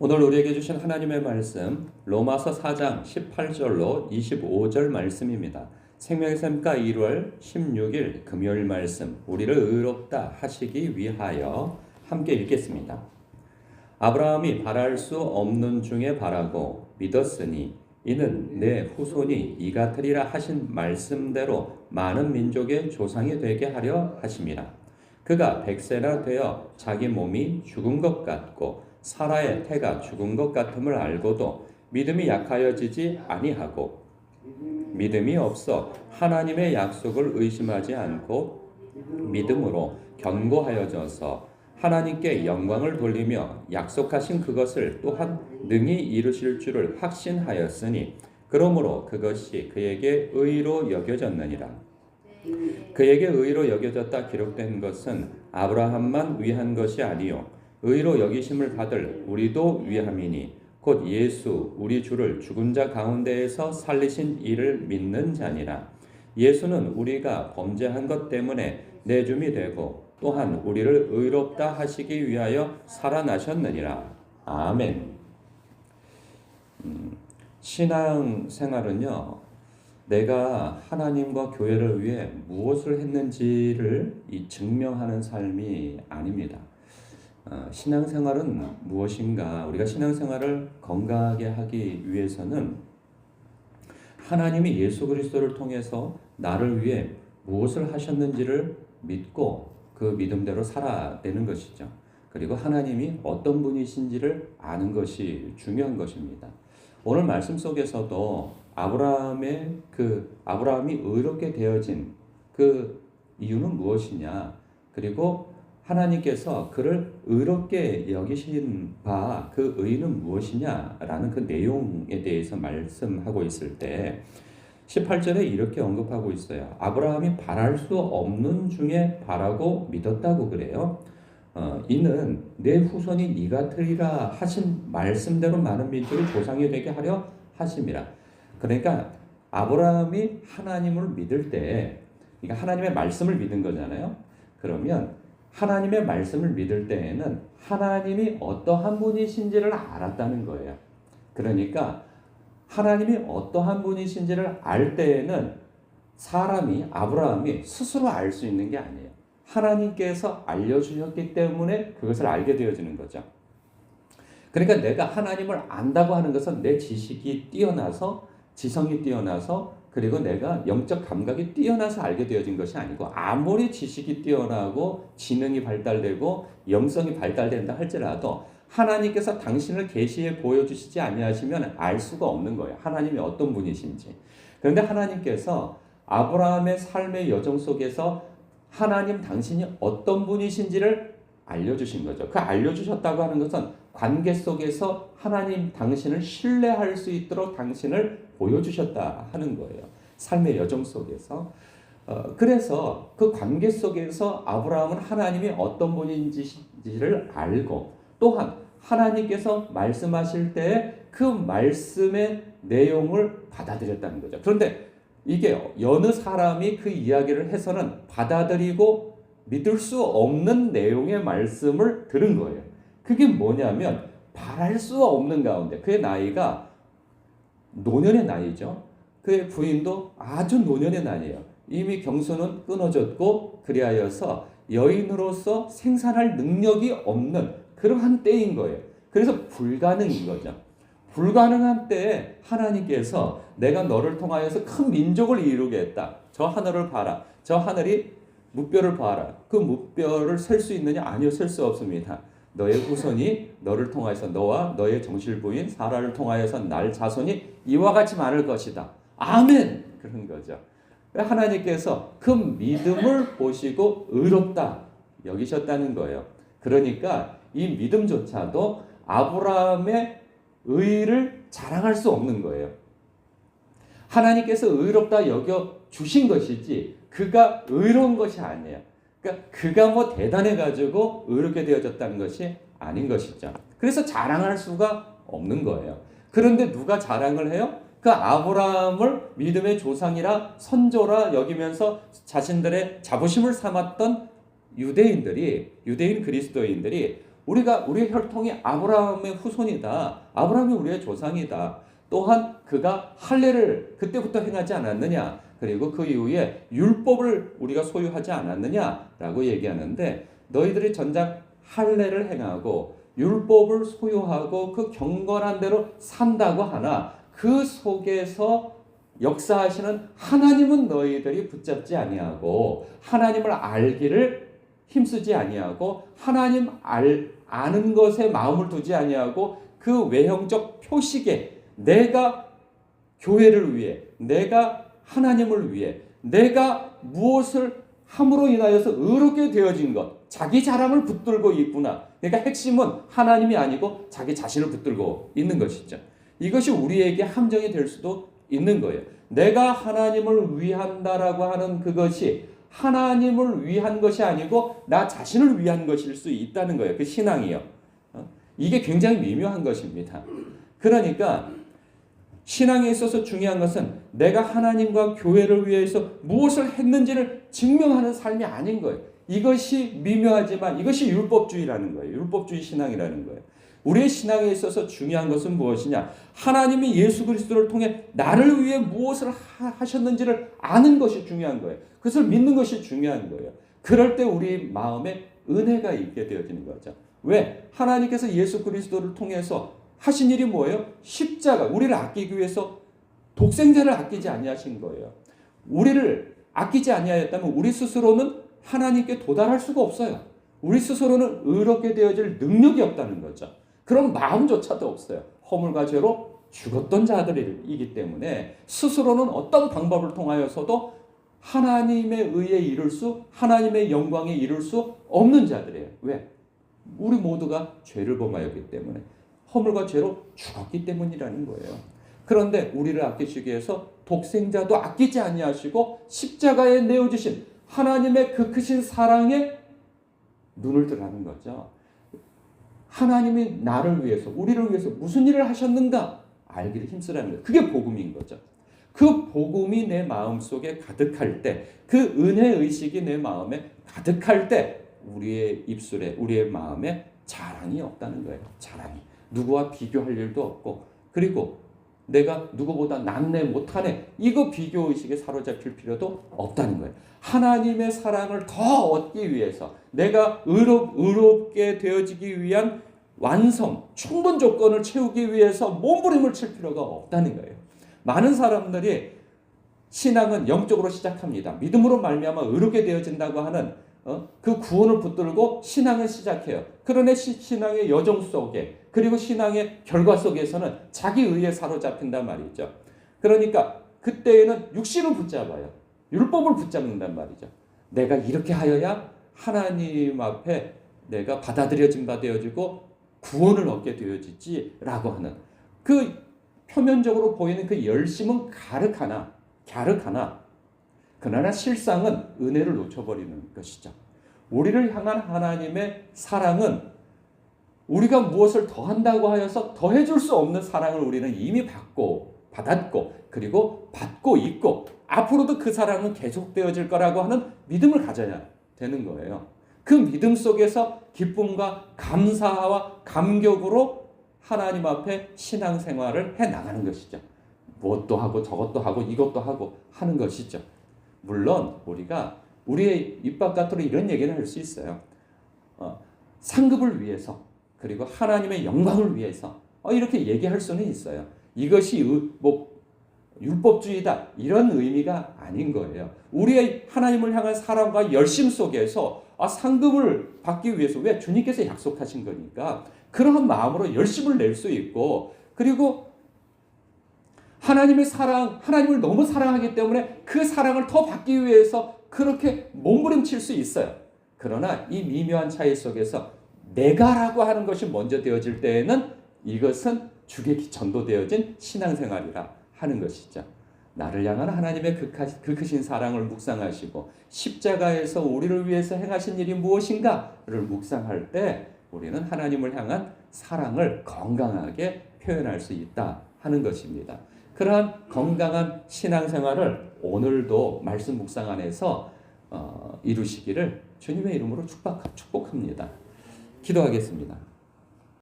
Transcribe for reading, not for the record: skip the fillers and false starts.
오늘 우리에게 주신 하나님의 말씀 로마서 4장 18절로 25절 말씀입니다. 생명의 샘가 1월 16일 금요일 말씀 우리를 의롭다 하시기 위하여 함께 읽겠습니다. 아브라함이 바랄 수 없는 중에 바라고 믿었으니 이는 내 후손이 이 같으리라 하신 말씀대로 많은 민족의 조상이 되게 하려 하심이라. 그가 100세나 되어 자기 몸이 죽은 것 같고 사라의 태가 죽은 것 같음을 알고도 믿음이 약하여지지 아니하고 믿음이 없어 하나님의 약속을 의심하지 않고 믿음으로 견고하여져서 하나님께 영광을 돌리며 약속하신 그것을 또한 능히 이루실 줄을 확신하였으니 그러므로 그것이 그에게 의로 여겨졌느니라. 그에게 의로 여겨졌다 기록된 것은 아브라함만 위한 것이 아니요 의로 여기심을 받을 우리도 위함이니 곧 예수 우리 주를 죽은 자 가운데에서 살리신 이를 믿는 자니라. 예수는 우리가 범죄한 것 때문에 내줌이 되고 또한 우리를 의롭다 하시기 위하여 살아나셨느니라. 아멘. 신앙 생활은요, 내가 하나님과 교회를 위해 무엇을 했는지를 증명하는 삶이 아닙니다. 신앙생활은 무엇인가? 우리가 신앙생활을 건강하게 하기 위해서는 하나님이 예수 그리스도를 통해서 나를 위해 무엇을 하셨는지를 믿고 그 믿음대로 살아야 되는 것이죠. 그리고 하나님이 어떤 분이신지를 아는 것이 중요한 것입니다. 오늘 말씀 속에서도 아브라함이 의롭게 되어진 그 이유는 무엇이냐? 그리고 하나님께서 그를 의롭게 여기신 바 그 의는 무엇이냐라는 그 내용에 대해서 말씀하고 있을 때 18절에 이렇게 언급하고 있어요. 아브라함이 바랄 수 없는 중에 바라고 믿었다고 그래요. 이는 내 후손이 이 같으리라 하신 말씀대로 많은 민족의 조상이 되게 하려 하심이라. 그러니까 아브라함이 하나님을 믿을 때, 그러니까 하나님의 말씀을 믿은 거잖아요. 그러면 하나님의 말씀을 믿을 때에는 하나님이 어떠한 분이신지를 알았다는 거예요. 그러니까 하나님이 어떠한 분이신지를 알 때에는 아브라함이 스스로 알 수 있는 게 아니에요. 하나님께서 알려주셨기 때문에 그것을 알게 되어지는 거죠. 그러니까 내가 하나님을 안다고 하는 것은 내 지식이 뛰어나서, 지성이 뛰어나서, 그리고 내가 영적 감각이 뛰어나서 알게 되어진 것이 아니고, 아무리 지식이 뛰어나고 지능이 발달되고 영성이 발달된다 할지라도 하나님께서 당신을 계시해 보여주시지 아니하시면 알 수가 없는 거예요. 하나님이 어떤 분이신지. 그런데 하나님께서 아브라함의 삶의 여정 속에서 하나님 당신이 어떤 분이신지를 알려주신 거죠. 그 알려주셨다고 하는 것은 관계 속에서 하나님 당신을 신뢰할 수 있도록 당신을 보여주셨다 하는 거예요. 삶의 여정 속에서. 그래서 그 관계 속에서 아브라함은 하나님이 어떤 분인지를 알고, 또한 하나님께서 말씀하실 때 그 말씀의 내용을 받아들였다는 거죠. 그런데 이게 여느 사람이 그 이야기를 해서는 받아들이고 믿을 수 없는 내용의 말씀을 들은 거예요. 그게 뭐냐면 바랄 수 없는 가운데, 그의 나이가 노년의 나이죠. 그의 부인도 아주 노년의 나이에요. 이미 경수는 끊어졌고 그리하여서 여인으로서 생산할 능력이 없는 그러한 때인 거예요. 그래서 불가능인 거죠. 불가능한 때에 하나님께서 내가 너를 통하여서 큰 민족을 이루겠다. 저 하늘을 봐라. 저 하늘이 무뼈를 봐라. 그 무뼈를 셀 수 있느냐? 아니요, 셀 수 없습니다. 너의 후손이 너를 통하여서, 너와 너의 정실부인 사라를 통하여서 날 자손이 이와 같이 많을 것이다. 아멘! 그런 거죠. 하나님께서 그 믿음을 보시고 의롭다 여기셨다는 거예요. 그러니까 이 믿음조차도 아브라함의 의를 자랑할 수 없는 거예요. 하나님께서 의롭다 여겨 주신 것이지 그가 의로운 것이 아니에요. 그러니까 그가 뭐 대단해가지고 의롭게 되어졌다는 것이 아닌 것이죠. 그래서 자랑할 수가 없는 거예요. 그런데 누가 자랑을 해요? 그 아브라함을 믿음의 조상이라 선조라 여기면서 자신들의 자부심을 삼았던 유대인 그리스도인들이 우리의 혈통이 아브라함의 후손이다. 아브라함이 우리의 조상이다. 또한 그가 할례를 그때부터 행하지 않았느냐. 그리고 그 이후에 율법을 우리가 소유하지 않았느냐라고 얘기하는데 너희들이 전작 할례를 행하고 율법을 소유하고 그 경건한 대로 산다고 하나 그 속에서 역사하시는 하나님은 너희들이 붙잡지 아니하고 하나님을 알기를 힘쓰지 아니하고 하나님 아는 것에 마음을 두지 아니하고 그 외형적 표식에 내가 교회를 위해 내가 하나님을 위해 내가 무엇을 함으로 인하여서 의롭게 되어진 것 자기 자랑을 붙들고 있구나. 그러니까 핵심은 하나님이 아니고 자기 자신을 붙들고 있는 것이죠. 이것이 우리에게 함정이 될 수도 있는 거예요. 내가 하나님을 위한다라고 하는 그것이 하나님을 위한 것이 아니고 나 자신을 위한 것일 수 있다는 거예요. 그 신앙이요. 이게 굉장히 미묘한 것입니다. 그러니까 신앙에 있어서 중요한 것은 내가 하나님과 교회를 위해서 무엇을 했는지를 증명하는 삶이 아닌 거예요. 이것이 미묘하지만 이것이 율법주의라는 거예요. 율법주의 신앙이라는 거예요. 우리의 신앙에 있어서 중요한 것은 무엇이냐? 하나님이 예수 그리스도를 통해 나를 위해 무엇을 하셨는지를 아는 것이 중요한 거예요. 그것을 믿는 것이 중요한 거예요. 그럴 때 우리 마음에 은혜가 있게 되어지는 거죠. 왜? 하나님께서 예수 그리스도를 통해서 하신 일이 뭐예요? 십자가, 우리를 아끼기 위해서 독생자를 아끼지 아니하신 거예요. 우리를 아끼지 아니하였다면 우리 스스로는 하나님께 도달할 수가 없어요. 우리 스스로는 의롭게 되어질 능력이 없다는 거죠. 그런 마음조차도 없어요. 허물과 죄로 죽었던 자들이기 때문에 스스로는 어떤 방법을 통하여서도 하나님의 의에 이룰 수, 하나님의 영광에 이룰 수 없는 자들이에요. 왜? 우리 모두가 죄를 범하였기 때문에 허물과 죄로 죽었기 때문이라는 거예요. 그런데 우리를 아끼시기 위해서 독생자도 아끼지 아니하시고 십자가에 내어주신 하나님의 그 크신 사랑에 눈을 뜨라는 거죠. 하나님이 나를 위해서 우리를 위해서 무슨 일을 하셨는가 알기를 힘쓰라는 거예요. 그게 복음인 거죠. 그 복음이 내 마음속에 가득할 때 그 은혜의식이 내 마음에 가득할 때 우리의 입술에 우리의 마음에 자랑이 없다는 거예요. 자랑이. 누구와 비교할 일도 없고 그리고 내가 누구보다 낫네 못하네 이거 비교의식에 사로잡힐 필요도 없다는 거예요. 하나님의 사랑을 더 얻기 위해서 내가 의롭게 되어지기 위한 완성, 충분 조건을 채우기 위해서 몸부림을 칠 필요가 없다는 거예요. 많은 사람들이 신앙은 영적으로 시작합니다. 믿음으로 말미암아 의롭게 되어진다고 하는 그 구원을 붙들고 신앙을 시작해요. 그러나 신앙의 여정 속에 그리고 신앙의 결과 속에서는 자기 의에 사로잡힌단 말이죠. 그러니까 그때에는 육신을 붙잡아요. 율법을 붙잡는단 말이죠. 내가 이렇게 하여야 하나님 앞에 내가 받아들여진 바 되어지고 구원을 얻게 되어지지라고 하는 그 표면적으로 보이는 그 열심은 갸륵하나 그러나 실상은 은혜를 놓쳐버리는 것이죠. 우리를 향한 하나님의 사랑은 우리가 무엇을 더한다고 하여서 더해줄 수 없는 사랑을 우리는 이미 받았고 그리고 받고 있고 앞으로도 그 사랑은 계속되어질 거라고 하는 믿음을 가져야 되는 거예요. 그 믿음 속에서 기쁨과 감사와 감격으로 하나님 앞에 신앙생활을 해나가는 것이죠. 무엇도 하고 저것도 하고 이것도 하고 하는 것이죠. 물론 우리가 우리의 입 바깥으로 이런 얘기를 할 수 있어요. 상급을 위해서 그리고 하나님의 영광을 위해서 이렇게 얘기할 수는 있어요. 이것이 율법주의다 이런 의미가 아닌 거예요. 우리의 하나님을 향한 사랑과 열심 속에서 상급을 받기 위해서 왜 주님께서 약속하신 거니까 그런 마음으로 열심을 낼 수 있고 그리고 하나님의 사랑, 하나님을 너무 사랑하기 때문에 그 사랑을 더 받기 위해서 그렇게 몸부림칠 수 있어요. 그러나 이 미묘한 차이 속에서 내가라고 하는 것이 먼저 되어질 때에는 이것은 주께 전도되어진 신앙생활이라 하는 것이죠. 나를 향한 하나님의 그 크신 사랑을 묵상하시고 십자가에서 우리를 위해서 행하신 일이 무엇인가를 묵상할 때 우리는 하나님을 향한 사랑을 건강하게 표현할 수 있다 하는 것입니다. 그러한 건강한 신앙생활을 오늘도 말씀 묵상 안에서 이루시기를 주님의 이름으로 축복합니다. 기도하겠습니다.